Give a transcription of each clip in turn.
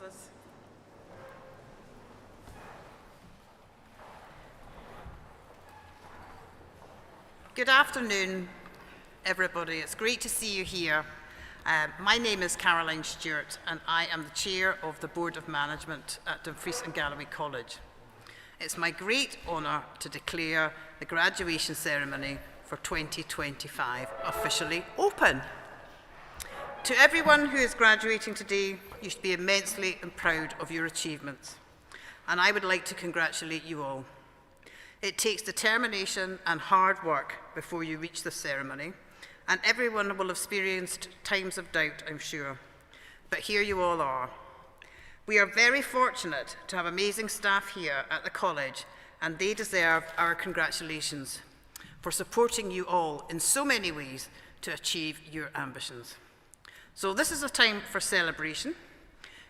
closes. Good afternoon, everybody. It's great to see you here. My name is Caroline Stewart, and I am the chair of the Board of Management at Dumfries and Galloway College. It's my great honour to declare the graduation ceremony for 2025 officially open. To everyone who is graduating today, you should be immensely and proud of your achievements, and I would like to congratulate you all. It takes determination and hard work before you reach the ceremony, and everyone will have experienced times of doubt, I'm sure. But here you all are. We are very fortunate to have amazing staff here at the college, and they deserve our congratulations for supporting you all in so many ways to achieve your ambitions. So this is a time for celebration.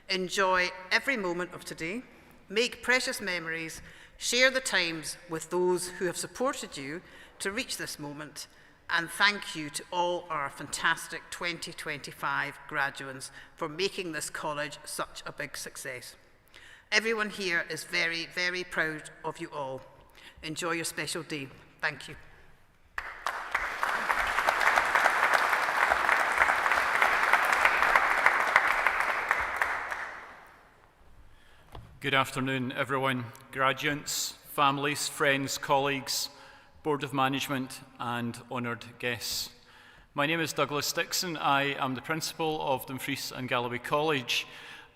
Enjoy every moment of today, make precious memories, share the times with those who have supported you to reach this moment, and thank you to all our fantastic 2025 graduates for making this college such a big success. Everyone here is very, very proud of you all. Enjoy your special day. Thank you. Good afternoon, everyone, graduates, families, friends, colleagues, Board of Management, and honoured guests. My name is Douglas Dixon. I am the principal of Dumfries and Galloway College,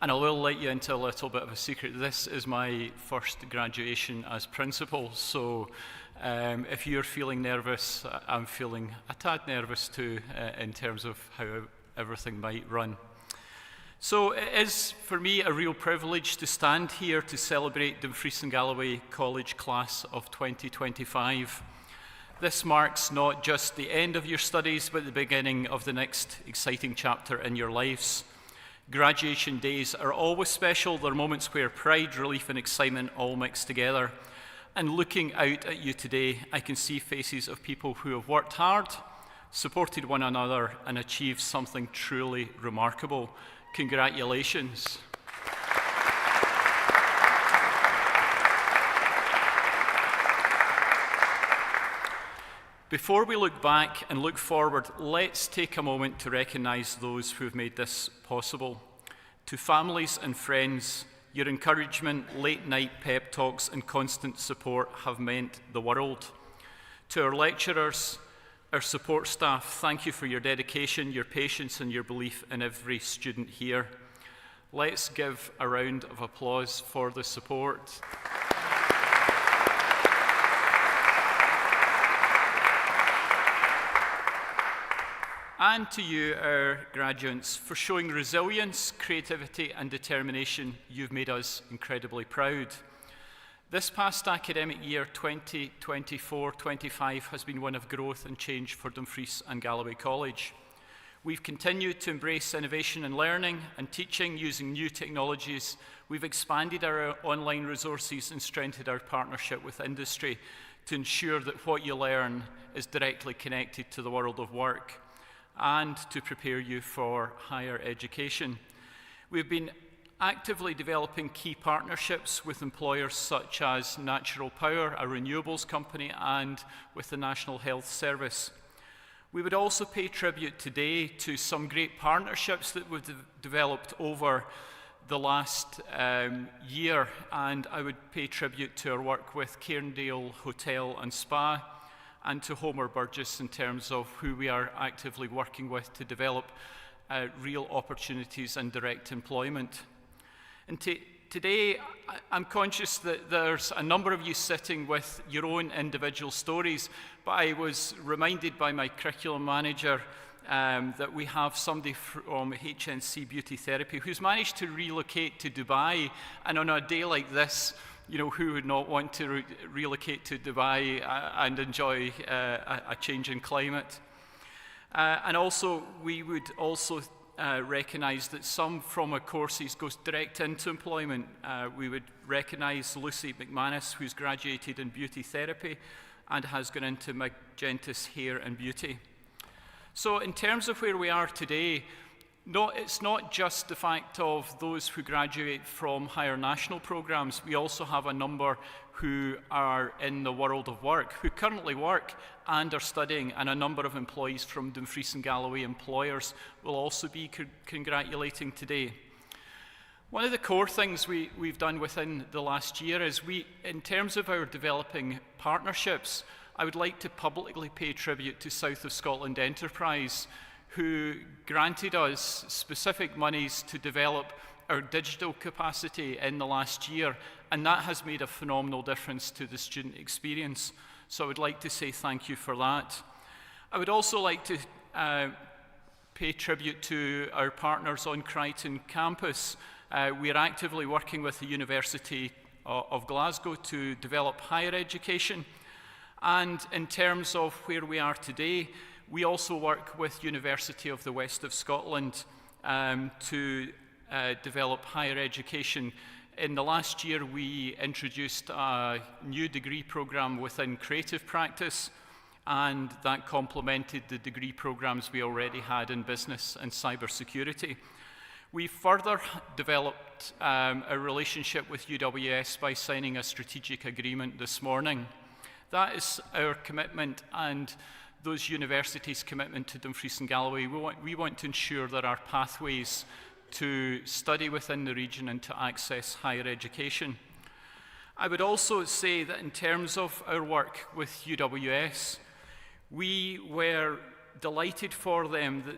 and I will let you into a little bit of a secret. This is my first graduation as principal, so if you're feeling nervous, I'm feeling a tad nervous too in terms of how everything might run. So it is, for me, a real privilege to stand here to celebrate Dumfries and Galloway College class of 2025. This marks not just the end of your studies, but the beginning of the next exciting chapter in your lives. Graduation days are always special. They're moments where pride, relief, and excitement all mix together. And looking out at you today, I can see faces of people who have worked hard, supported one another, and achieved something truly remarkable. Congratulations. Before we look back and look forward, let's take a moment to recognise those who have made this possible. To families and friends, your encouragement, late-night pep talks and constant support have meant the world. To our lecturers, our support staff, thank you for your dedication, your patience, and your belief in every student here. Let's give a round of applause for the support. And to you, our graduates, for showing resilience, creativity, and determination. You've made us incredibly proud. This past academic year, 2024-25, has been one of growth and change for Dumfries and Galloway College. We've continued to embrace innovation in learning and teaching using new technologies. We've expanded our online resources and strengthened our partnership with industry to ensure that what you learn is directly connected to the world of work and to prepare you for higher education. We've been actively developing key partnerships with employers such as Natural Power, a renewables company, and with the National Health Service. We would also pay tribute today to some great partnerships that we've developed over the last year, and I would pay tribute to our work with Cairndale Hotel and Spa and to Homer Burgess in terms of who we are actively working with to develop real opportunities and direct employment. And today, I'm conscious that there's a number of you sitting with your own individual stories, but I was reminded by my curriculum manager that we have somebody from HNC Beauty Therapy who's managed to relocate to Dubai, and on a day like this, you know, who would not want to relocate to Dubai and enjoy a change in climate? And also, we would also recognise that some from our courses goes direct into employment. We would recognise Lucy McManus, who's graduated in beauty therapy and has gone into Magentis Hair and Beauty. So in terms of where we are today, It's not just the fact of those who graduate from higher national programmes. We also have a number who are in the world of work, who currently work and are studying, and a number of employees from Dumfries and Galloway employers will also be congratulating today. One of the core things we've done within the last year is in terms of our developing partnerships, I would like to publicly pay tribute to South of Scotland Enterprise, who granted us specific monies to develop our digital capacity in the last year, and that has made a phenomenal difference to the student experience. So I would like to say thank you for that. I would also like to pay tribute to our partners on Crichton campus. We are actively working with the University of Glasgow to develop higher education. And in terms of where we are today, we also work with University of the West of Scotland to develop higher education. In the last year, we introduced a new degree programme within creative practice, and that complemented the degree programmes we already had in business and cybersecurity. We further developed a relationship with UWS by signing a strategic agreement this morning. That is our commitment and those universities' commitment to Dumfries and Galloway. We want to ensure that our pathways to study within the region and to access higher education. I would also say that in terms of our work with UWS, we were delighted for them that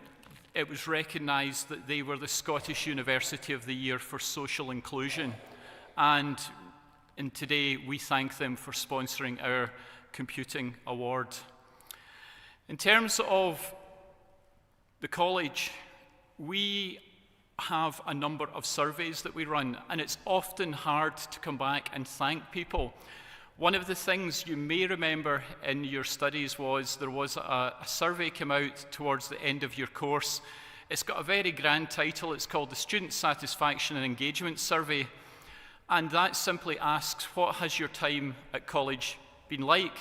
it was recognised that they were the Scottish University of the Year for Social Inclusion. And today we thank them for sponsoring our computing award. In terms of the college, we have a number of surveys that we run, and it's often hard to come back and thank people. One of the things you may remember in your studies was there was a survey came out towards the end of your course. It's got a very grand title. It's called the Student Satisfaction and Engagement Survey, and that simply asks, what has your time at college been like?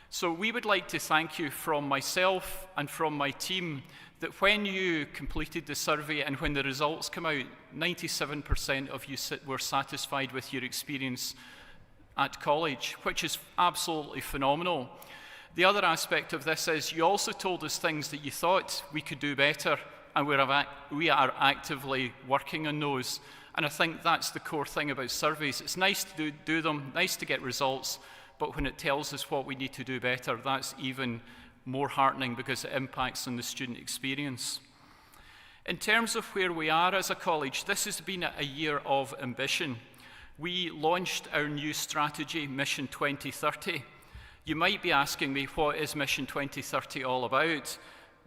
So we would like to thank you from myself and from my team that when you completed the survey and when the results come out, 97% of you were satisfied with your experience at college, which is absolutely phenomenal. The other aspect of this is you also told us things that you thought we could do better, and we are actively working on those. And I think that's the core thing about surveys. It's nice to do them, nice to get results, but when it tells us what we need to do better, that's even more heartening because it impacts on the student experience. In terms of where we are as a college, this has been a year of ambition. We launched our new strategy, Mission 2030. You might be asking me, what is Mission 2030 all about?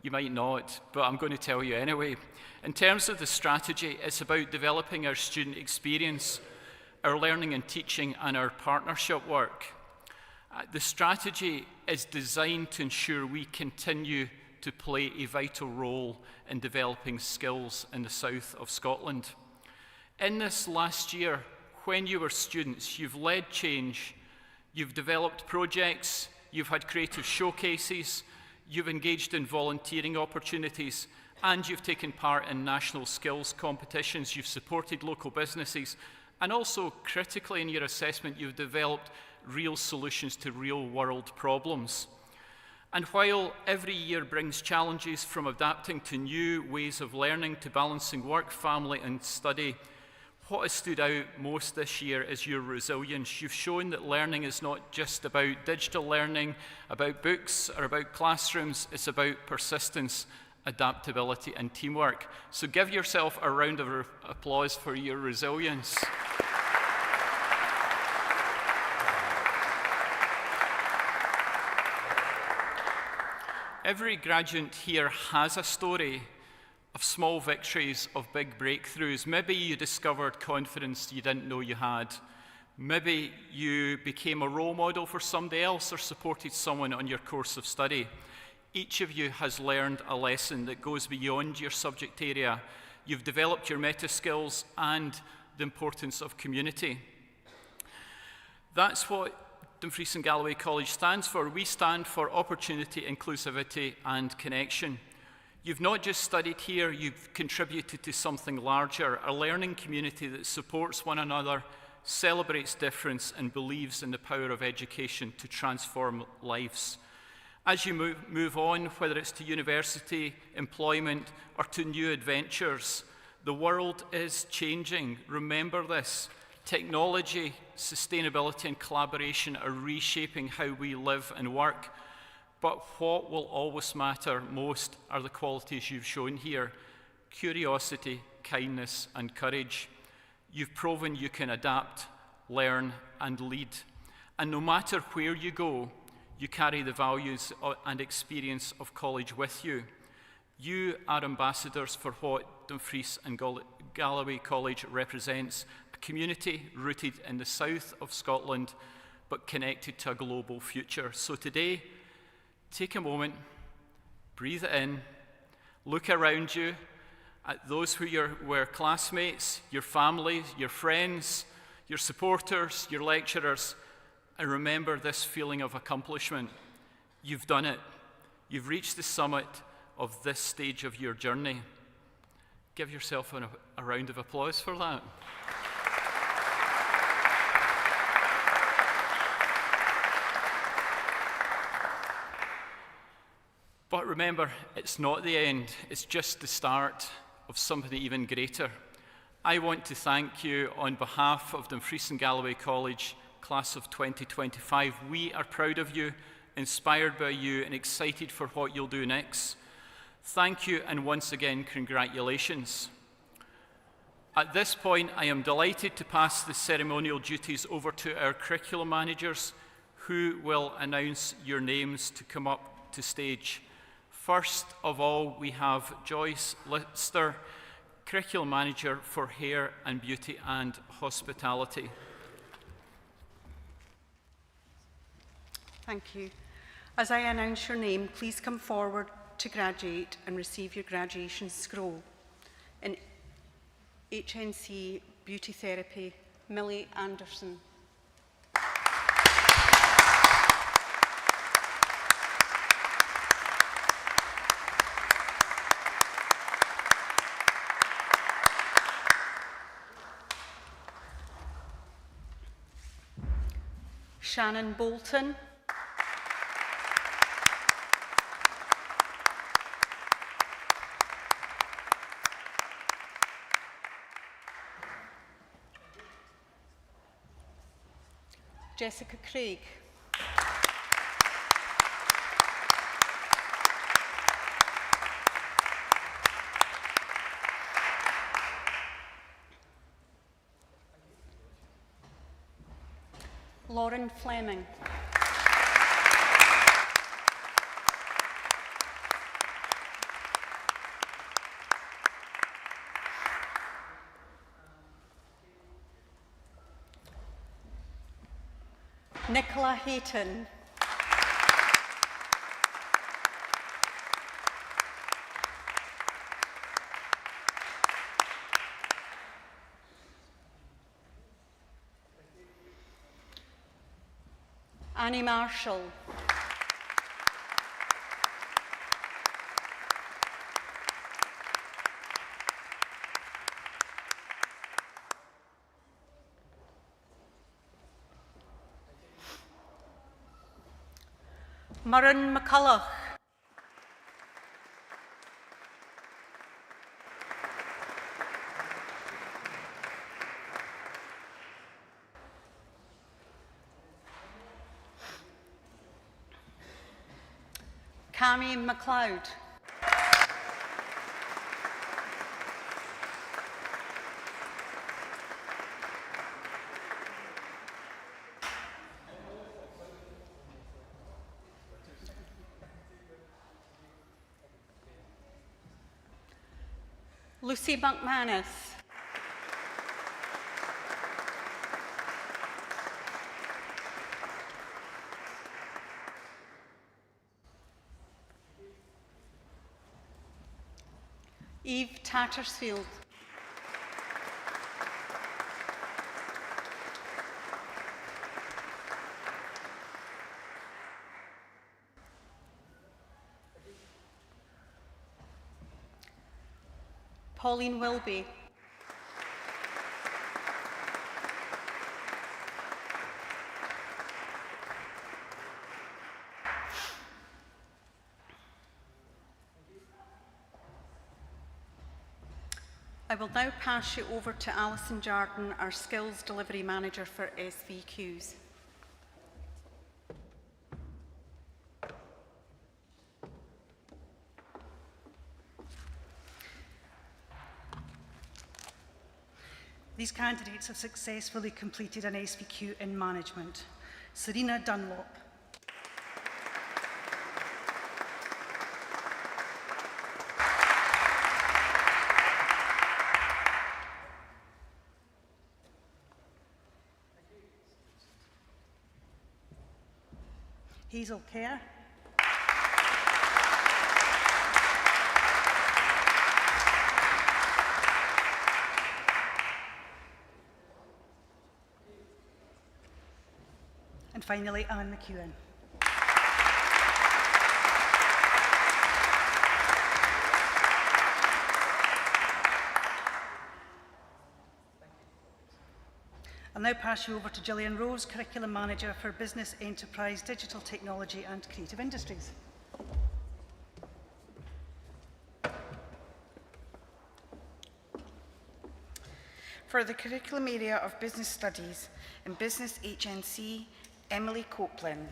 You might not, but I'm going to tell you anyway. In terms of the strategy, it's about developing our student experience, our learning and teaching, and our partnership work. The strategy is designed to ensure we continue to play a vital role in developing skills in the south of Scotland. In this last year, when you were students, you've led change, you've developed projects, you've had creative showcases, you've engaged in volunteering opportunities, and you've taken part in national skills competitions, you've supported local businesses, and also critically in your assessment, you've developed real solutions to real-world problems. And while every year brings challenges from adapting to new ways of learning to balancing work, family, and study, what has stood out most this year is your resilience. You've shown that learning is not just about digital learning, about books, or about classrooms. It's about persistence, adaptability, and teamwork. So give yourself a round of applause for your resilience. Every graduate here has a story of small victories, of big breakthroughs. Maybe you discovered confidence you didn't know you had. Maybe you became a role model for somebody else or supported someone on your course of study. Each of you has learned a lesson that goes beyond your subject area. You've developed your meta skills and the importance of community. That's what Dumfries and Galloway College stands for. We stand for opportunity, inclusivity, and connection. You've not just studied here, you've contributed to something larger, a learning community that supports one another, celebrates difference, and believes in the power of education to transform lives. As you move on, whether it's to university, employment, or to new adventures, the world is changing. Remember this. Technology, sustainability, and collaboration are reshaping how we live and work. But what will always matter most are the qualities you've shown here: curiosity, kindness, and courage. You've proven you can adapt, learn, and lead. And no matter where you go, you carry the values and experience of college with you. You are ambassadors for what Dumfries and Galloway College represents, a community rooted in the south of Scotland, but connected to a global future. So today, take a moment, breathe it in, look around you at those who were classmates, your families, your friends, your supporters, your lecturers, and remember this feeling of accomplishment. You've done it. You've reached the summit of this stage of your journey. Give yourself a round of applause for that. But remember, it's not the end. It's just the start of something even greater. I want to thank you on behalf of Dumfries and Galloway College, class of 2025. We are proud of you, inspired by you, and excited for what you'll do next. Thank you, and once again, congratulations. At this point, I am delighted to pass the ceremonial duties over to our curriculum managers, who will announce your names to come up to stage. First of all, we have Joyce Lister, curriculum manager for hair and beauty and hospitality. Thank you. As I announce your name, please come forward to graduate and receive your graduation scroll. In HNC Beauty Therapy, Millie Anderson. Shannon Bolton. Jessica Craig. Lauren Fleming. Nicola Hayton. Annie Marshall. Murren McCulloch. Cammy MacLeod. Lucy McManus. Eve Tattersfield. Pauline Wilby. I will now pass you over to Alison Jardine, our Skills Delivery Manager for SVQs. These candidates have successfully completed an SVQ in management. Serena Dunlop. Hazel Kerr. And finally, Anne McEwen. I'll now pass you over to Gillian Rose, Curriculum Manager for Business, Enterprise, Digital Technology and Creative Industries. For the curriculum area of Business Studies and Business HNC, Emily Copeland.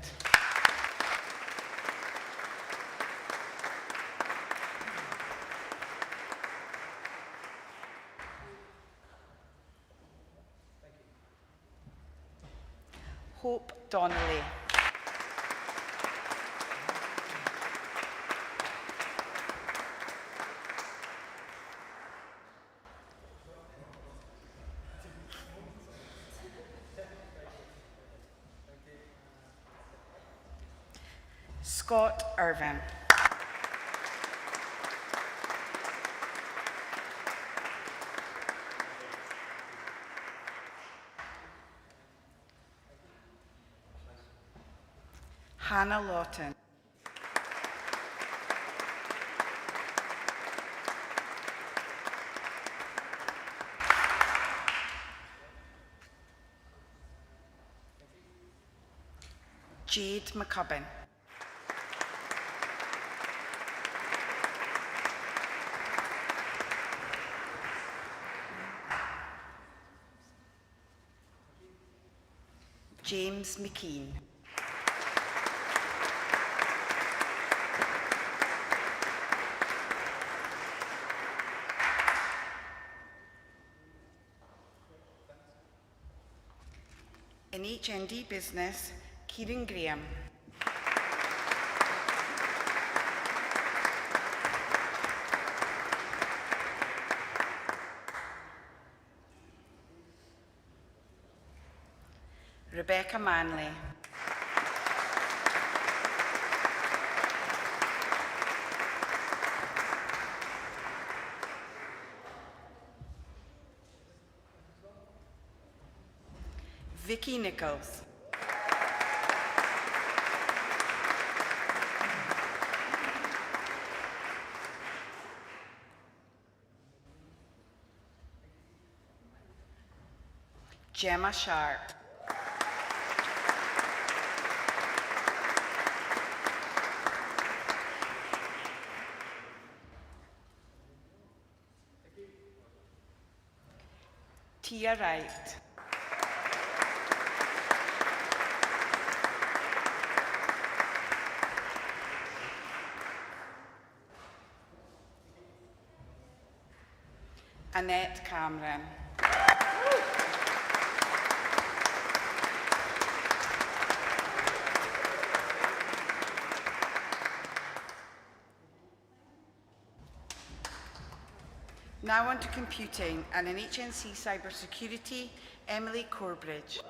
Hope Donnelly. Scott Irvin. Hannah Lawton. Jade McCubbin. James McKean. In HND Business, Kieran Graham. Rebecca Manley. Vicky Nichols. Gemma Sharp. Tia Wright. Annette Cameron. Now on to computing and in HNC cybersecurity, Emily Corbridge.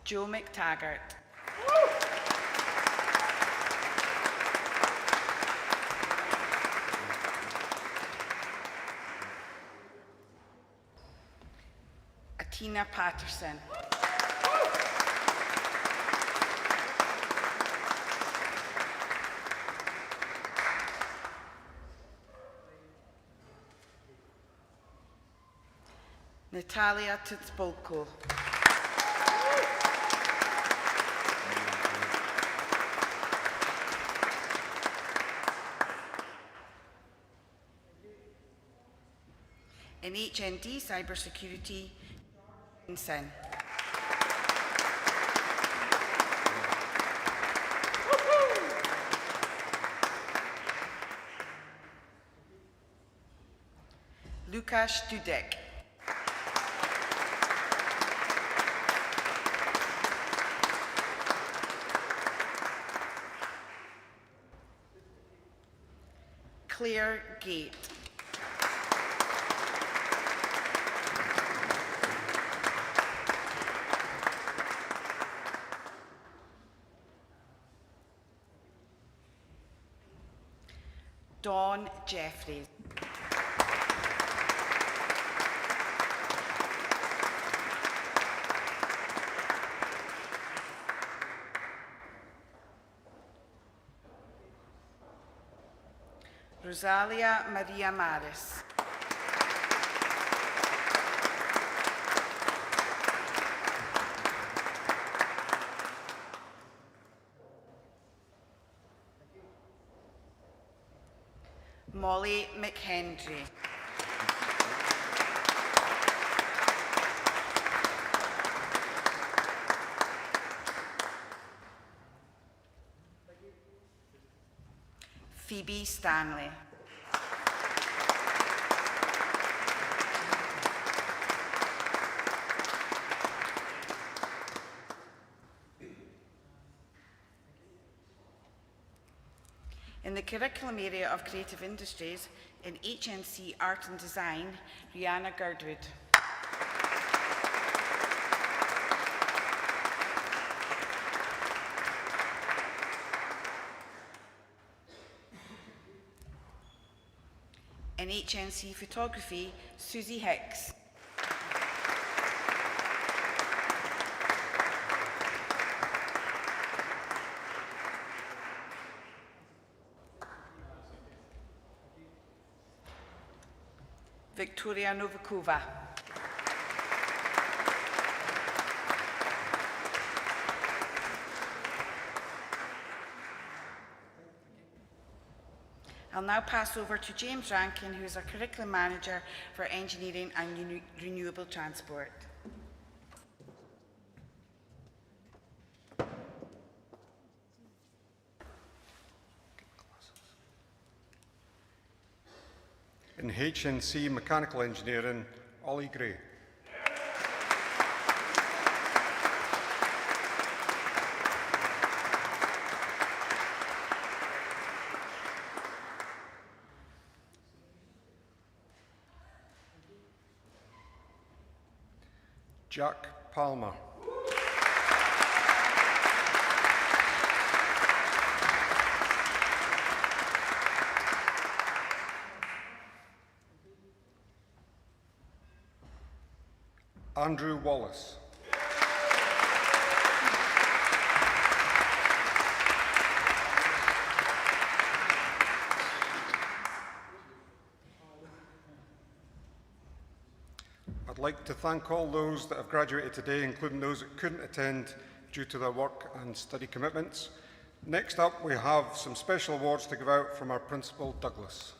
Joe McTaggart. Atina Patterson. Natalia Titspolko. In HND Cybersecurity, Sen. Lukasz Dudek. Claire Gate. Dawn Jeffries. Rosalia Maria Maris. Molly McHenry. Phoebe Stanley. In the curriculum area of creative industries, in HNC Art and Design, Rihanna Girdwood. In HNC Photography, Susie Hicks. Victoria Novikova. I'll now pass over to James Rankin, who is our Curriculum Manager for Engineering and Renewable Transport. In HNC Mechanical Engineering, Ollie Gray. Jack Palmer. Andrew Wallace. I'd like to thank all those that have graduated today, including those that couldn't attend due to their work and study commitments. Next up, we have some special awards to give out from our Principal, Douglas.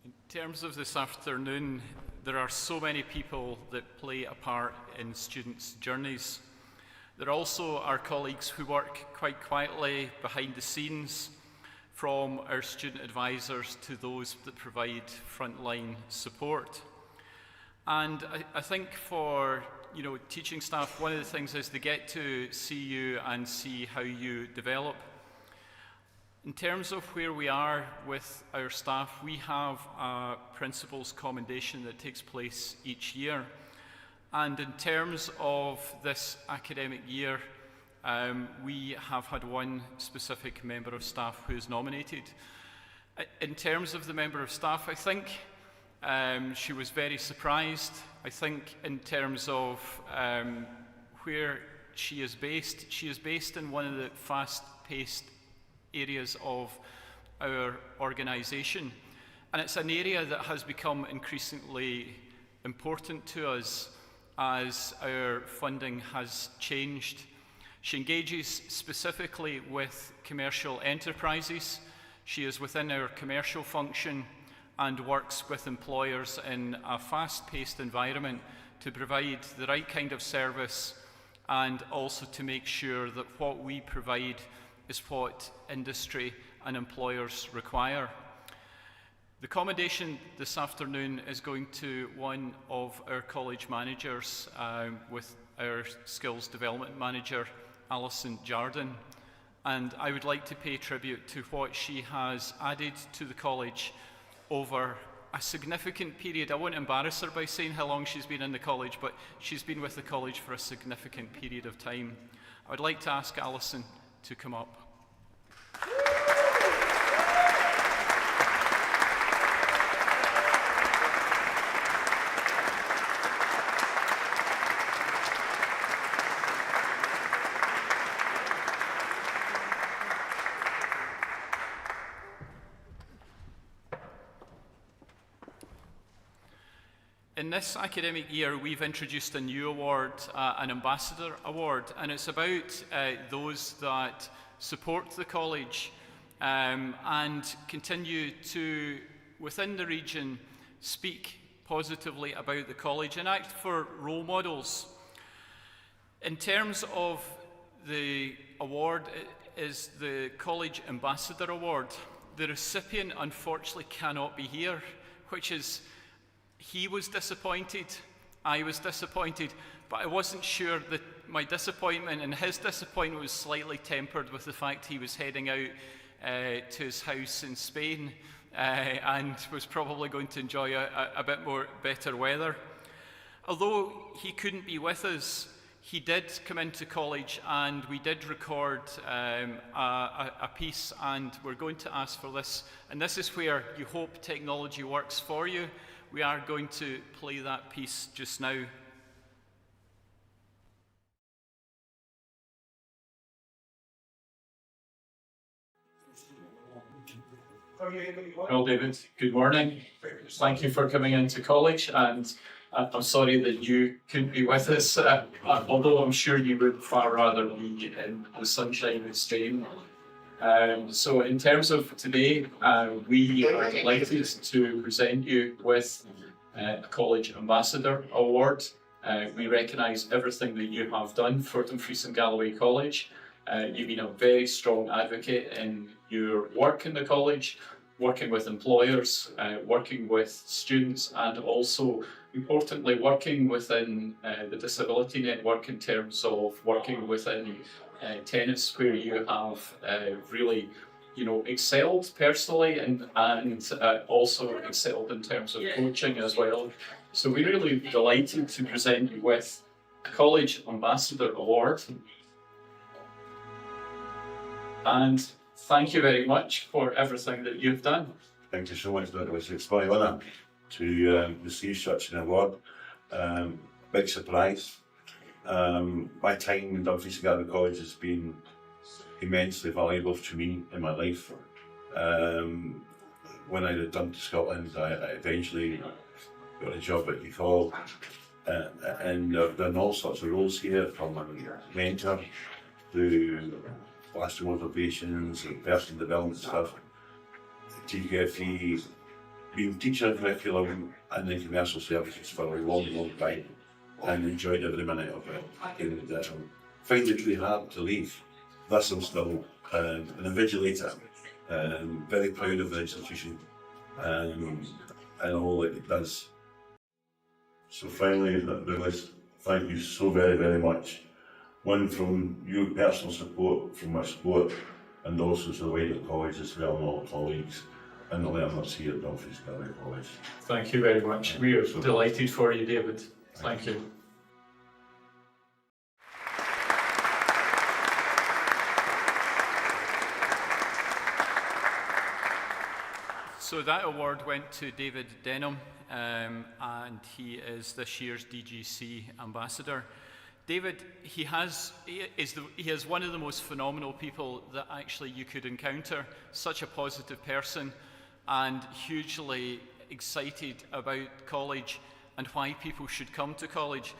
In terms of this afternoon, there are so many people that play a part in students' journeys. There are also our colleagues who work quite quietly behind the scenes, from our student advisors to those that provide frontline support. And I think for teaching staff, one of the things is they get to see you and see how you develop. In terms of where we are with our staff, we have a principals commendation that takes place each year. And in terms of this academic year, we have had one specific member of staff who is nominated. In terms of the member of staff, I think she was very surprised. I think in terms of where she is based in one of the fast-paced areas of our organisation. And it's an area that has become increasingly important to us as our funding has changed. She engages specifically with commercial enterprises. She is within our commercial function and works with employers in a fast-paced environment to provide the right kind of service and also to make sure that what we provide is what industry and employers require. The commendation this afternoon is going to one of our college managers with our skills development manager, Alison Jardine. And I would like to pay tribute to what she has added to the college over a significant period. I won't embarrass her by saying how long she's been in the college, but she's been with the college for a significant period of time. I would like to ask Alison to come up. In this academic year, we've introduced a new award, an Ambassador Award, and it's about those that support the college and continue to, within the region, speak positively about the college and act for role models. In terms of the award, it is the College Ambassador Award. The recipient, unfortunately, cannot be here, which is he was disappointed, I was disappointed, but I wasn't sure that my disappointment and his disappointment was slightly tempered with the fact he was heading out to his house in Spain and was probably going to enjoy a bit more better weather. Although he couldn't be with us, he did come into college and we did record a piece, and we're going to ask for this. And this is where you hope technology works for you. We are going to play that piece just now. Well, David, good morning. Thank you for coming into college, and I'm sorry that you couldn't be with us, although I'm sure you would far rather be in the sunshine and Spain. So in terms of today, we are delighted to present you with a College Ambassador Award. We recognise everything that you have done for Dumfries and Galloway College. You've been a very strong advocate in your work in the college, working with employers, working with students, and also, importantly, working within the disability network in terms of working within tennis, where you have really, excelled personally and also excelled in terms of coaching as well. So we're really delighted to present you with the College Ambassador Award. And thank you very much for everything that you've done. Thank you so much, Douglas. It's my honour to receive such an award. Big surprise. My time in Dumfries and Galloway College has been immensely valuable to me in my life. When I had done to Scotland, I eventually got a job at the college, and I've done all sorts of roles here, from a mentor through classroom observations and personal development stuff, GFE, been teaching curriculum and then commercial services for a long time, and enjoyed every minute of it. And find it really hard to leave. Thus I'm still an invigilator, very proud of the institution and all that it does. So finally, Douglas, thank you so very, very much. One, from your personal support, from my sport, and also to the wider college as well, and all colleagues and the learners here at Dumfries and Galloway College. Thank you very much. We are delighted for you, David. Thank you. So that award went to David Denham, and he is this year's DGC ambassador. David, he is one of the most phenomenal people that actually you could encounter. Such a positive person and hugely excited about college and why people should come to college.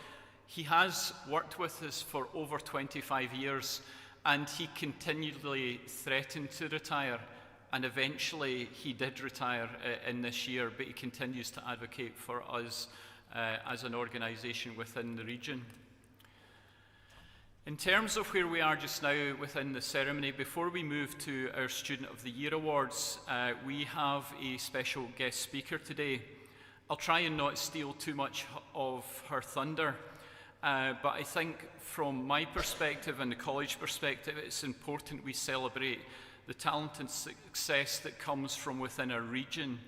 He has worked with us for over 25 years, and he continually threatened to retire, and eventually he did retire in this year, but he continues to advocate for us as an organisation within the region. In terms of where we are just now within the ceremony, before we move to our Student of the Year Awards, we have a special guest speaker today. I'll try and not steal too much of her thunder, but I think from my perspective and the college perspective, it's important we celebrate the talent and success that comes from within our region,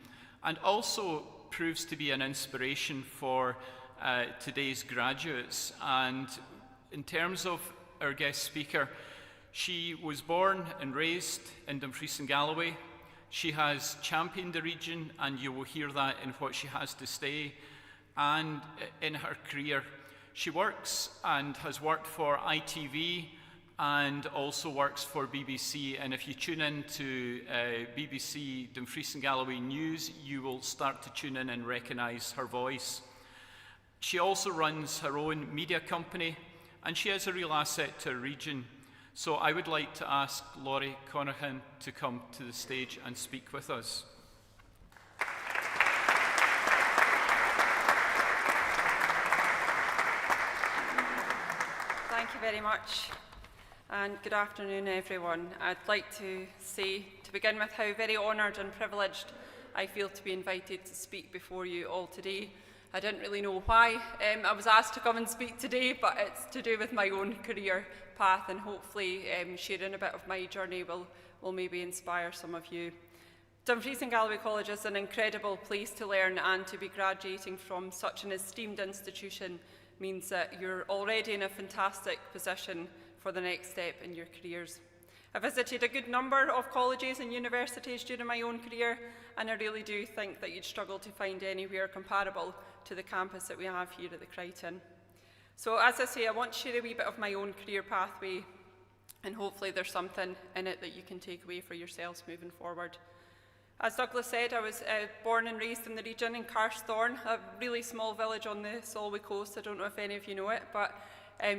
and also proves to be an inspiration for today's graduates. And in terms of our guest speaker, she was born and raised in Dumfries and Galloway. She has championed the region, and you will hear that in what she has to say. And in her career, she works and has worked for ITV and also works for BBC. And if you tune in to BBC Dumfries and Galloway News, you will start to tune in and recognise her voice. She also runs her own media company, and she is a real asset to her region. So I would like to ask Laurie Conaghan to come to the stage and speak with us. Thank you very much, and good afternoon, everyone. I'd like to say, to begin with, how very honoured and privileged I feel to be invited to speak before you all today. I didn't really know why I was asked to come and speak today, but it's to do with my own career path, and hopefully sharing a bit of my journey will maybe inspire some of you. Dumfries and Galloway College is an incredible place to learn, and to be graduating from such an esteemed institution means that you're already in a fantastic position for the next step in your careers. I visited a good number of colleges and universities during my own career, and I really do think that you'd struggle to find anywhere comparable to the campus that we have here at the Crichton. So as I say, I want to share a wee bit of my own career pathway, and hopefully there's something in it that you can take away for yourselves moving forward. As Douglas said, I was born and raised in the region in Carsthorne, a really small village on the Solway coast. I don't know if any of you know it, but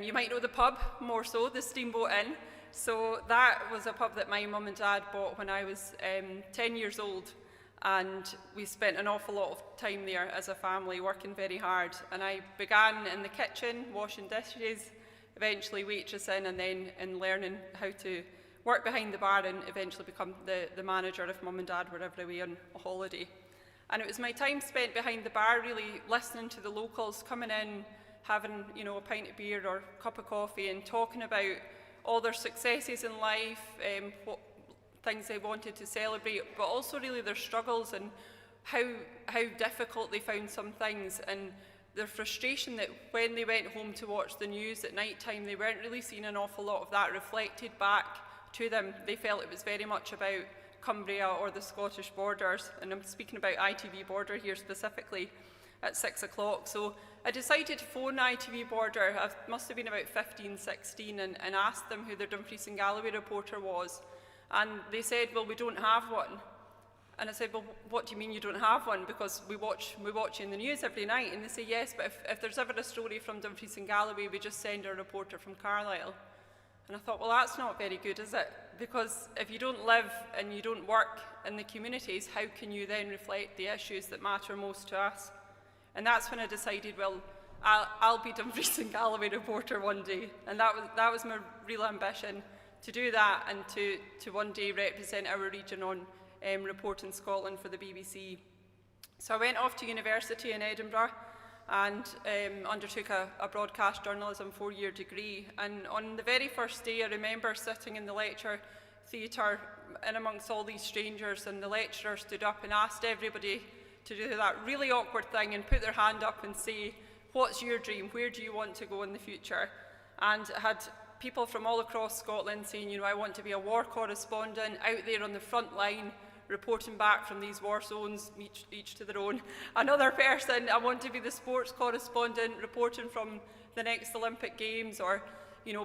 you might know the pub, more so, the Steamboat Inn. So that was a pub that my mum and dad bought when I was 10 years old, and we spent an awful lot of time there as a family, working very hard. And I began in the kitchen, washing dishes, eventually waitressing, and then in learning how to work behind the bar and eventually become the manager if mum and dad were ever away on a holiday. And it was my time spent behind the bar, really listening to the locals, coming in, having a pint of beer or a cup of coffee, and talking about all their successes in life, what things they wanted to celebrate, but also really their struggles and how difficult they found some things, and their frustration that when they went home to watch the news at night time, they weren't really seeing an awful lot of that reflected back to them. They felt it was very much about Cumbria or the Scottish borders, and I'm speaking about ITV Border here specifically, at 6 o'clock. So I decided to phone ITV Border. I must have been about 15, 16, and asked them who their Dumfries and Galloway reporter was. And they said, well, we don't have one. And I said, well, what do you mean you don't have one? Because we watch you in the news every night. And they say, yes, but if there's ever a story from Dumfries and Galloway, we just send a reporter from Carlisle. And I thought, well, that's not very good, is it? Because if you don't live and you don't work in the communities, how can you then reflect the issues that matter most to us? And that's when I decided, well, I'll be Dumfries and Galloway reporter one day. And that was my real ambition, to do that and to one day represent our region on reporting Scotland for the BBC. So I went off to university in Edinburgh and undertook a broadcast journalism 4-year degree. And on the very first day, I remember sitting in the lecture theatre in amongst all these strangers, and the lecturer stood up and asked everybody to do that really awkward thing and put their hand up and say, what's your dream? Where do you want to go in the future? And I had people from all across Scotland saying, I want to be a war correspondent, out there on the front line, reporting back from these war zones, each to their own. Another person, I want to be the sports correspondent, reporting from the next Olympic Games, or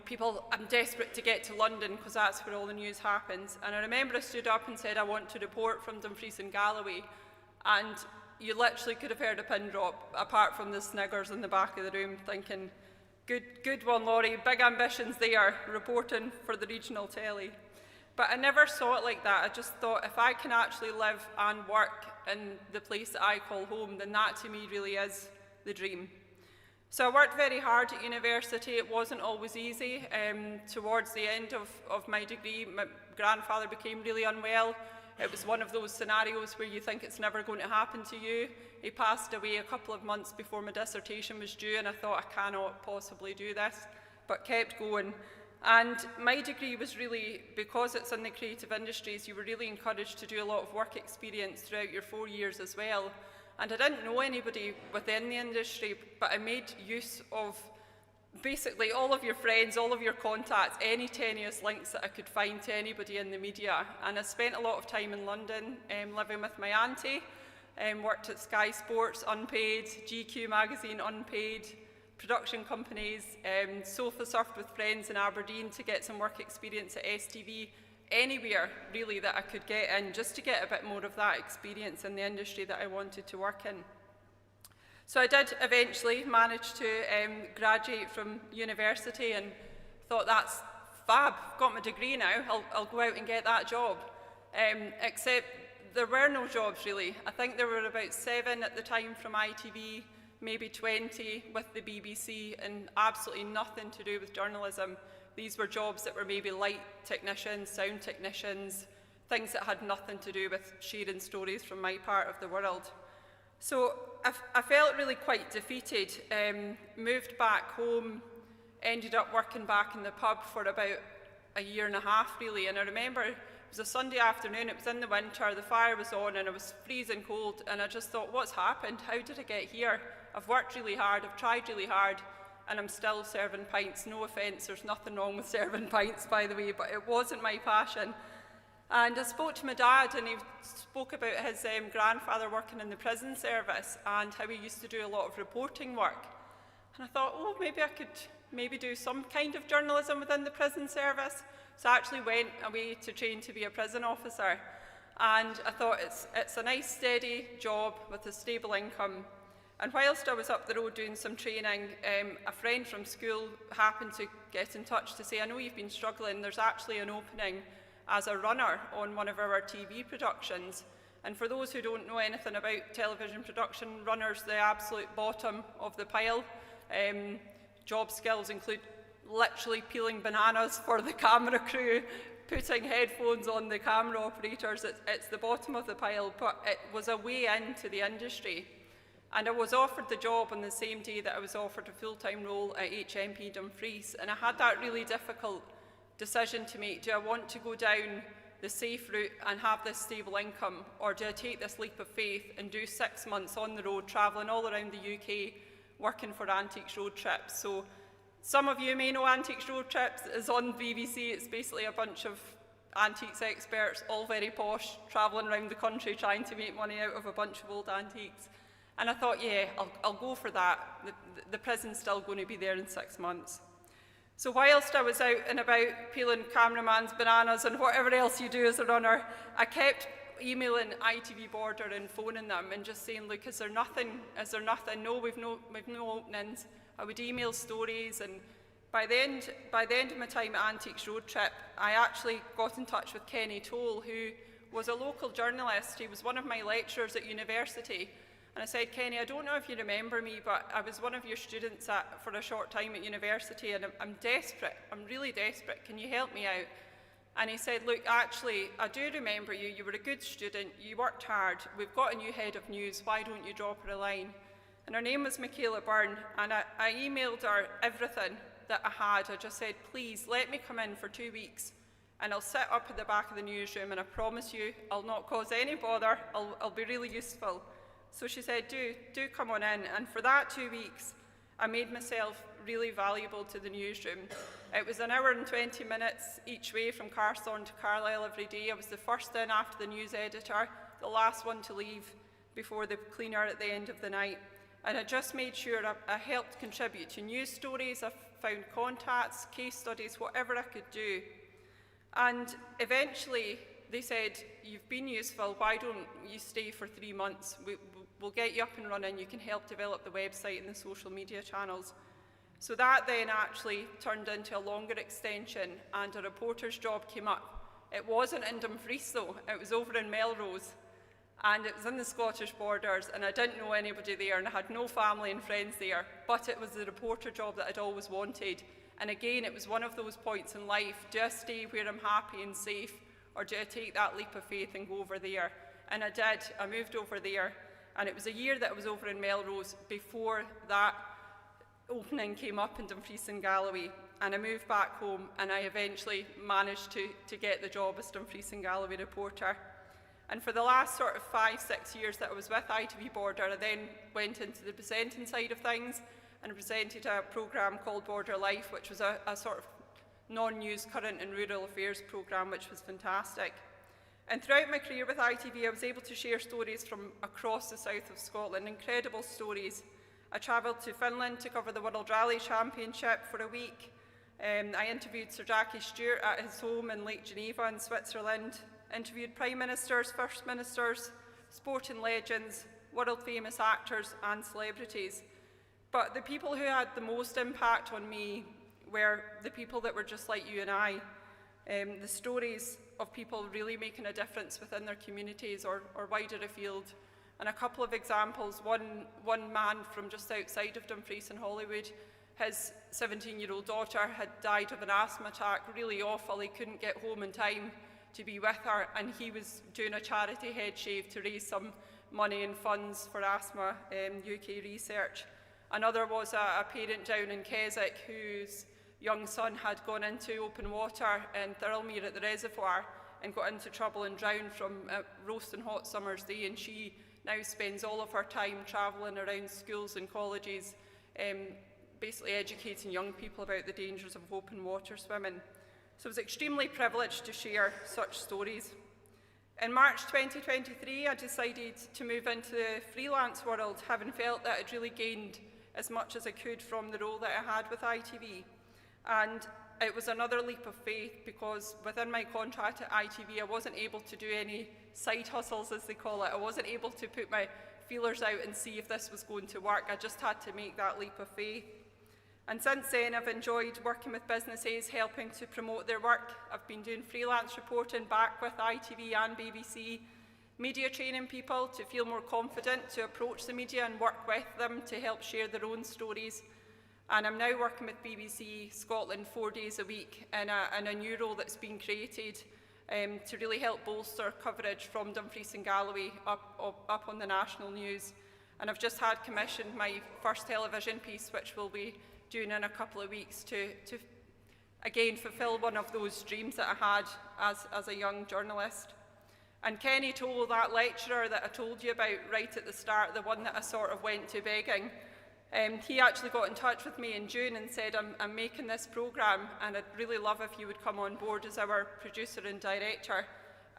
people, I'm desperate to get to London because that's where all the news happens. And I remember I stood up and said I want to report from Dumfries and Galloway, and you literally could have heard a pin drop, apart from the sniggers in the back of the room, thinking, good one, Laurie, big ambitions there, reporting for the regional telly. But I never saw it like that. I just thought, if I can actually live and work in the place that I call home, then that to me really is the dream. So I worked very hard at university. It wasn't always easy. Towards the end of my degree, my grandfather became really unwell. It was one of those scenarios where you think it's never going to happen to you. He passed away a couple of months before my dissertation was due, and I thought, I cannot possibly do this, but kept going. And my degree was really, because it's in the creative industries, you were really encouraged to do a lot of work experience throughout your 4 years as well. And I didn't know anybody within the industry, but I made use of basically all of your friends, all of your contacts, any tenuous links that I could find to anybody in the media. And I spent a lot of time in London living with my auntie, worked at Sky Sports, unpaid, GQ magazine, unpaid, production companies, sofa surfed with friends in Aberdeen to get some work experience at STV, anywhere really that I could get in, just to get a bit more of that experience in the industry that I wanted to work in. So I did eventually manage to graduate from university, and thought, that's fab, got my degree now, I'll go out and get that job. Except there were no jobs really. I think there were about 7 at the time from ITV, maybe 20 with the BBC, and absolutely nothing to do with journalism. These were jobs that were maybe light technicians, sound technicians, things that had nothing to do with sharing stories from my part of the world. So I felt really quite defeated, moved back home, ended up working back in the pub for about a year and a half really, and I remember it was a Sunday afternoon, it was in the winter, the fire was on and it was freezing cold, and I just thought, what's happened? How did I get here? I've worked really hard, I've tried really hard, and I'm still serving pints. No offence, there's nothing wrong with serving pints, by the way, but it wasn't my passion. And I spoke to my dad, and he spoke about his grandfather working in the prison service and how he used to do a lot of reporting work. And I thought, oh, maybe I could do some kind of journalism within the prison service. So I actually went away to train to be a prison officer. And I thought, it's a nice steady job with a stable income. And whilst I was up the road doing some training, a friend from school happened to get in touch to say, I know you've been struggling, there's actually an opening as a runner on one of our TV productions. And for those who don't know anything about television production, runners the absolute bottom of the pile. Job skills include literally peeling bananas for the camera crew, putting headphones on the camera operators. It's the bottom of the pile, but it was a way into the industry. And I was offered the job on the same day that I was offered a full-time role at HMP Dumfries, and I had that really difficult decision to make. Do I want to go down the safe route and have this stable income, or do I take this leap of faith and do 6 months on the road, travelling all around the UK, working for Antiques Road Trips? So some of you may know Antiques Road Trips is on BBC. It's basically a bunch of antiques experts, all very posh, travelling around the country trying to make money out of a bunch of old antiques. And I thought, yeah, I'll go for that. The prison's still going to be there in 6 months. So whilst I was out and about peeling cameraman's bananas and whatever else you do as a runner, I kept emailing ITV Border and phoning them and just saying, look, is there nothing? No, we've no openings. I would email stories, and by the end of my time at Antiques Road Trip, I actually got in touch with Kenny Toll, who was a local journalist. He was one of my lecturers at university. And I said, Kenny, I don't know if you remember me, but I was one of your students for a short time at university, and I'm desperate. I'm really desperate. Can you help me out? And he said, look, actually, I do remember you. You were a good student. You worked hard. We've got a new head of news. Why don't you drop her a line? And her name was Michaela Byrne, and I emailed her everything that I had. I just said, please, let me come in for 2 weeks, and I'll sit up at the back of the newsroom, and I promise you I'll not cause any bother. I'll be really useful. So she said, do come on in. And for that 2 weeks, I made myself really valuable to the newsroom. It was an hour and 20 minutes each way from Carstone to Carlisle every day. I was the first in after the news editor, the last one to leave before the cleaner at the end of the night. And I just made sure I helped contribute to news stories. I found contacts, case studies, whatever I could do. And eventually they said, you've been useful, why don't you stay for 3 months? We'll get you up and running, you can help develop the website and the social media channels. So that then actually turned into a longer extension, and a reporter's job came up. It wasn't in Dumfries though, it was over in Melrose, and it was in the Scottish borders, and I didn't know anybody there, and I had no family and friends there, but it was the reporter job that I'd always wanted. And again, it was one of those points in life, do I stay where I'm happy and safe, or do I take that leap of faith and go over there? And I did, I moved over there, and it was a year that I was over in Melrose before that opening came up in Dumfries and Galloway, and I moved back home, and I eventually managed to get the job as Dumfries and Galloway reporter. And for the last sort of 5-6 years that I was with ITV Border, I then went into the presenting side of things and presented a programme called Border Life, which was a sort of non-news current and rural affairs programme, which was fantastic. And throughout my career with ITV, I was able to share stories from across the south of Scotland, incredible stories. I travelled to Finland to cover the World Rally Championship for a week. I interviewed Sir Jackie Stewart at his home in Lake Geneva in Switzerland, interviewed Prime Ministers, First Ministers, sporting legends, world-famous actors and celebrities. But the people who had the most impact on me were the people that were just like you and I. The stories of people really making a difference within their communities or wider afield. And a couple of examples, one man from just outside of Dumfries in Holywood, his 17-year-old daughter had died of an asthma attack, really awful. He couldn't get home in time to be with her, and he was doing a charity head shave to raise some money and funds for asthma UK research. Another was a parent down in Keswick whose young son had gone into open water in Thirlmere at the reservoir and got into trouble and drowned from a roasting hot summer's day, and she now spends all of her time travelling around schools and colleges, basically educating young people about the dangers of open water swimming. So I was extremely privileged to share such stories. In March 2023, I decided to move into the freelance world, having felt that I'd really gained as much as I could from the role that I had with ITV. And it was another leap of faith because within my contract at ITV, I wasn't able to do any side hustles, as they call it. I wasn't able to put my feelers out and see if this was going to work. I just had to make that leap of faith. And since then, I've enjoyed working with businesses, helping to promote their work. I've been doing freelance reporting back with ITV and BBC, media training people to feel more confident to approach the media and work with them to help share their own stories. And I'm now working with BBC Scotland 4 days a week in a new role that's been created to really help bolster coverage from Dumfries and Galloway up on the national news. And I've just had commissioned my first television piece, which we'll be doing in a couple of weeks to again fulfil one of those dreams that I had as a young journalist. And Kenny Toll, that lecturer that I told you about right at the start, the one that I sort of went to begging, he actually got in touch with me in June and said, I'm making this programme and I'd really love if you would come on board as our producer and director.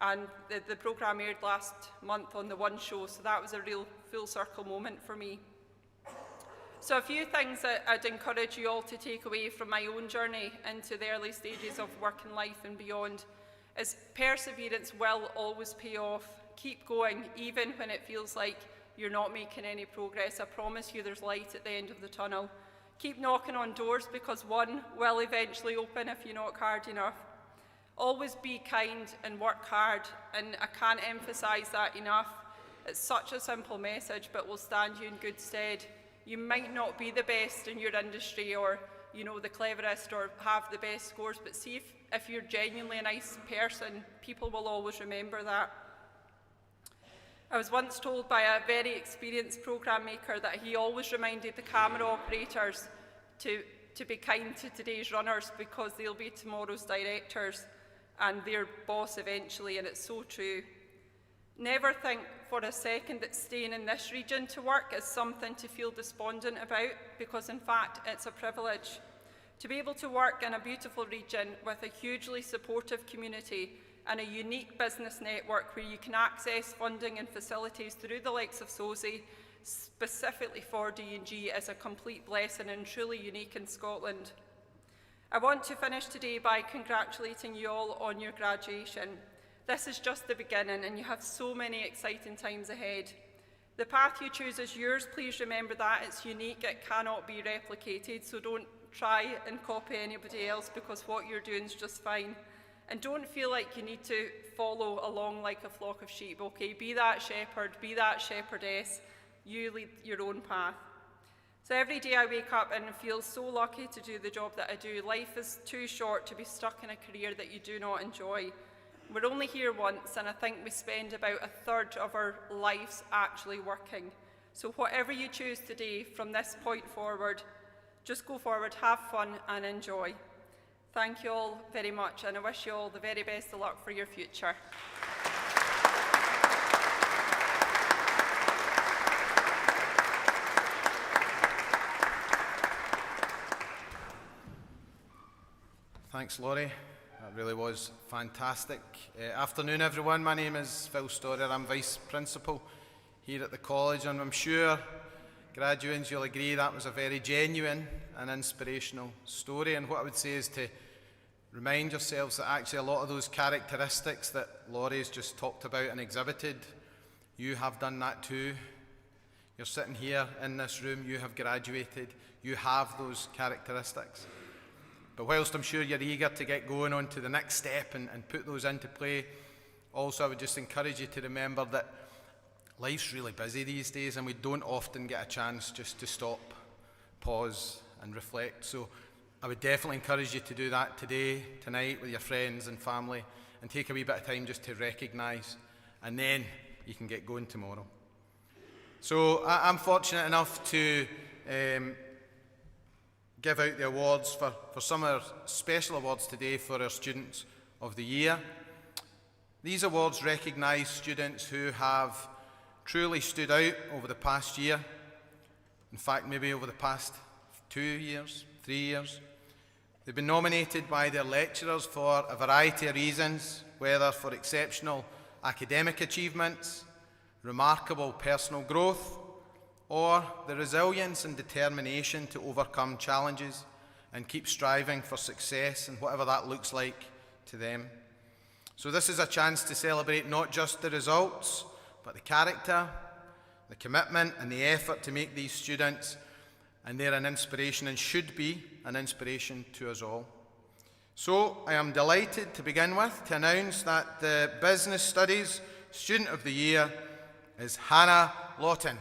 And the programme aired last month on the One Show, so that was a real full circle moment for me. So a few things that I'd encourage you all to take away from my own journey into the early stages of working life and beyond is perseverance will always pay off. Keep going, even when it feels like you're not making any progress. I promise you there's light at the end of the tunnel. Keep knocking on doors because one will eventually open if you knock hard enough. Always be kind and work hard, and I can't emphasise that enough. It's such a simple message, but will stand you in good stead. You might not be the best in your industry or, you know, the cleverest or have the best scores, but see if you're genuinely a nice person, people will always remember that. I was once told by a very experienced programme maker that he always reminded the camera operators to be kind to today's runners because they'll be tomorrow's directors and their boss eventually, and it's so true. Never think for a second that staying in this region to work is something to feel despondent about, because in fact it's a privilege. To be able to work in a beautiful region with a hugely supportive community and a unique business network where you can access funding and facilities through the likes of SOSI, specifically for D&G, is a complete blessing and truly unique in Scotland. I want to finish today by congratulating you all on your graduation. This is just the beginning and you have so many exciting times ahead. The path you choose is yours. Please remember that it's unique, it cannot be replicated, so don't try and copy anybody else, because what you're doing is just fine. And don't feel like you need to follow along like a flock of sheep, okay? Be that shepherd, be that shepherdess. You lead your own path. So every day I wake up and feel so lucky to do the job that I do. Life is too short to be stuck in a career that you do not enjoy. We're only here once, and I think we spend about a third of our lives actually working. So whatever you choose today from this point forward, just go forward, have fun and enjoy. Thank you all very much, and I wish you all the very best of luck for your future. Thanks, Laurie. That really was fantastic. Afternoon, everyone. My name is Phil Storer. I'm Vice Principal here at the college, and I'm sure graduates, you'll agree that was a very genuine and inspirational story. And what I would say is to remind yourselves that actually a lot of those characteristics that Laurie's just talked about and exhibited, you have done that too. You're sitting here in this room, you have graduated, you have those characteristics. But whilst I'm sure you're eager to get going on to the next step and put those into play, also I would just encourage you to remember that life's really busy these days and we don't often get a chance just to stop, pause and reflect. So I would definitely encourage you to do that today, tonight with your friends and family, and take a wee bit of time just to recognise, and then you can get going tomorrow. So I'm fortunate enough to give out the awards for some of our special awards today for our Students of the Year. These awards recognise students who have truly stood out over the past year, in fact maybe over the past 2 years, 3 years. They've been nominated by their lecturers for a variety of reasons, whether for exceptional academic achievements, remarkable personal growth, or the resilience and determination to overcome challenges and keep striving for success and whatever that looks like to them. So this is a chance to celebrate not just the results, but the character, the commitment and the effort to make these students, and they're an inspiration and should be an inspiration to us all. So I am delighted to begin with to announce that the Business Studies Student of the Year is Hannah Lawton.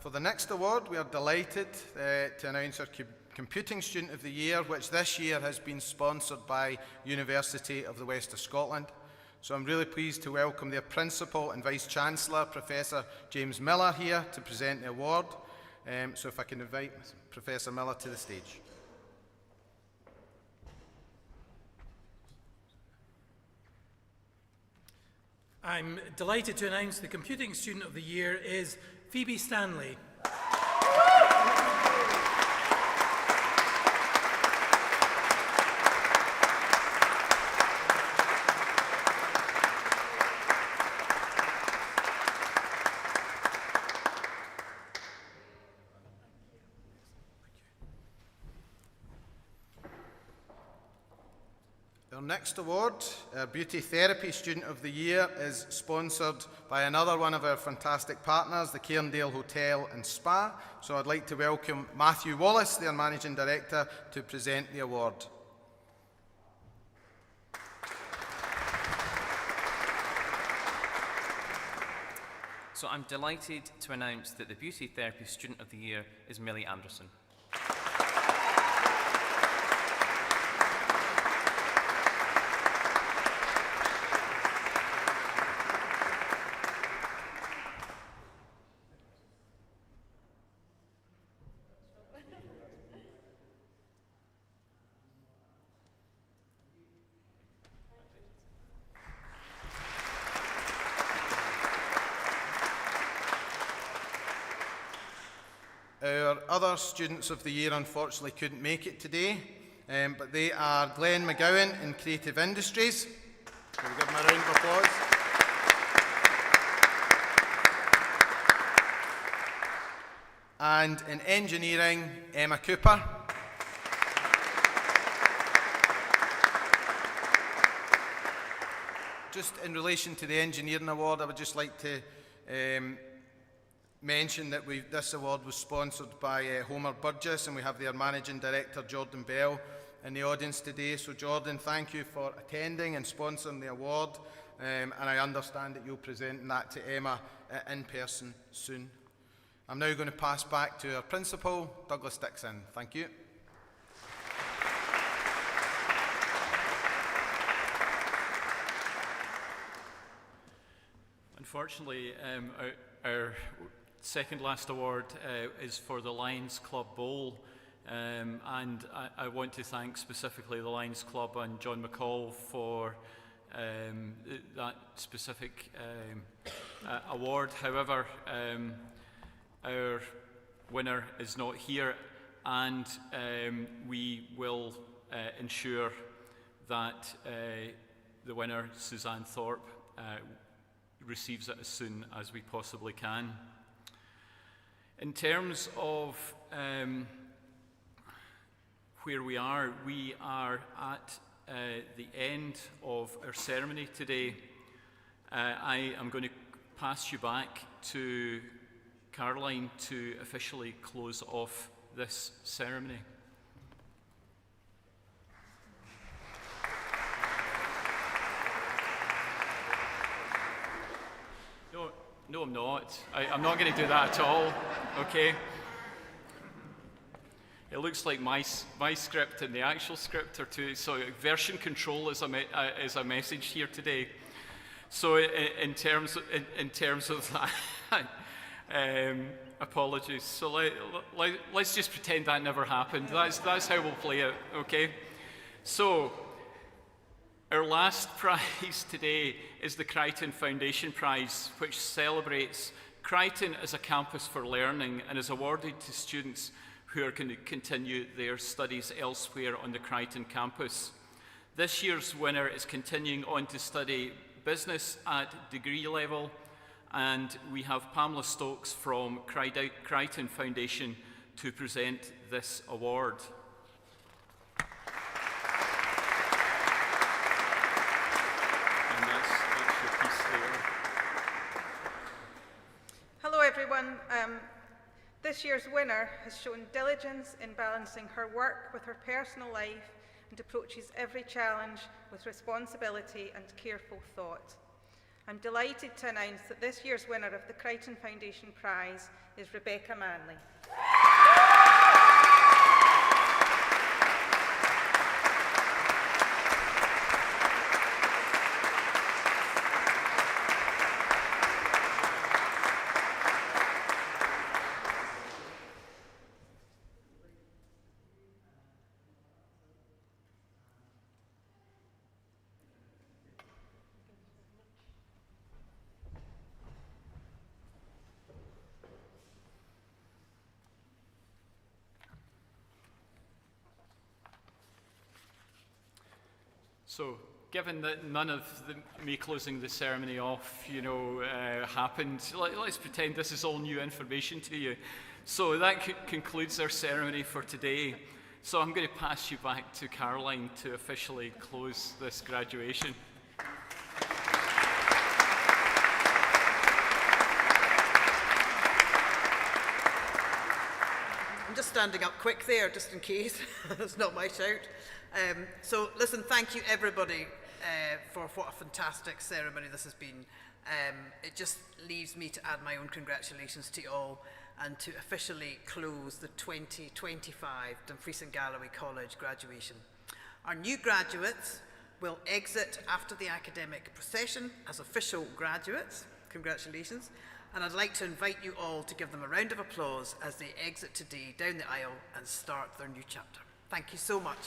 For the next award, we are delighted to announce our Computing Student of the Year, which this year has been sponsored by University of the West of Scotland. So I'm really pleased to welcome their Principal and Vice-Chancellor, Professor James Miller, here to present the award. So if I can invite Professor Miller to the stage. I'm delighted to announce the Computing Student of the Year is Phoebe Stanley. Our next award, our Beauty Therapy Student of the Year, is sponsored by another one of our fantastic partners, the Cairndale Hotel and Spa. So I'd like to welcome Matthew Wallace, their Managing Director, to present the award. So I'm delighted to announce that the Beauty Therapy Student of the Year is Millie Anderson. other Students of the Year unfortunately couldn't make it today, but they are Glenn McGowan in Creative Industries. Can we give them a round of applause? And in Engineering, Emma Cooper. Just in relation to the Engineering Award, I would just like to mention that this award was sponsored by Homer Burgess, and we have their Managing Director, Jordan Bell, in the audience today. So Jordan, thank you for attending and sponsoring the award, and I understand that you'll present that to Emma in person soon. I'm now going to pass back to our Principal, Douglas Dixon. Thank you. Unfortunately, our second last award is for the Lions Club Bowl, and I want to thank specifically the Lions Club and John McCall for that specific award. However, our winner is not here, and we will ensure that the winner, Suzanne Thorpe, receives it as soon as we possibly can. In terms of where we are at the end of our ceremony today. I am going to pass you back to Caroline to officially close off this ceremony. No, I'm not. I'm not going to do that at all, okay? It looks like my script and the actual script are two, so version control is a message here today. So in terms of that, apologies. So let's just pretend that never happened. That's how we'll play it, okay? So our last prize today is the Crichton Foundation Prize, which celebrates Crichton as a campus for learning and is awarded to students who are going to continue their studies elsewhere on the Crichton campus. This year's winner is continuing on to study business at degree level, and we have Pamela Stokes from Crichton Foundation to present this award. Hello everyone. This year's winner has shown diligence in balancing her work with her personal life and approaches every challenge with responsibility and careful thought. I'm delighted to announce that this year's winner of the Crichton Foundation Prize is Rebecca Manley. So, given that none of me closing the ceremony off, happened, let's pretend this is all new information to you. So that concludes our ceremony for today. So I'm going to pass you back to Caroline to officially close this graduation. I'm just standing up quick there, just in case. It's not my shout. So listen, thank you everybody for what a fantastic ceremony this has been. It just leaves me to add my own congratulations to you all and to officially close the 2025 Dumfries and Galloway College graduation. Our new graduates will exit after the academic procession as official graduates. Congratulations. And I'd like to invite you all to give them a round of applause as they exit today down the aisle and start their new chapter. Thank you so much.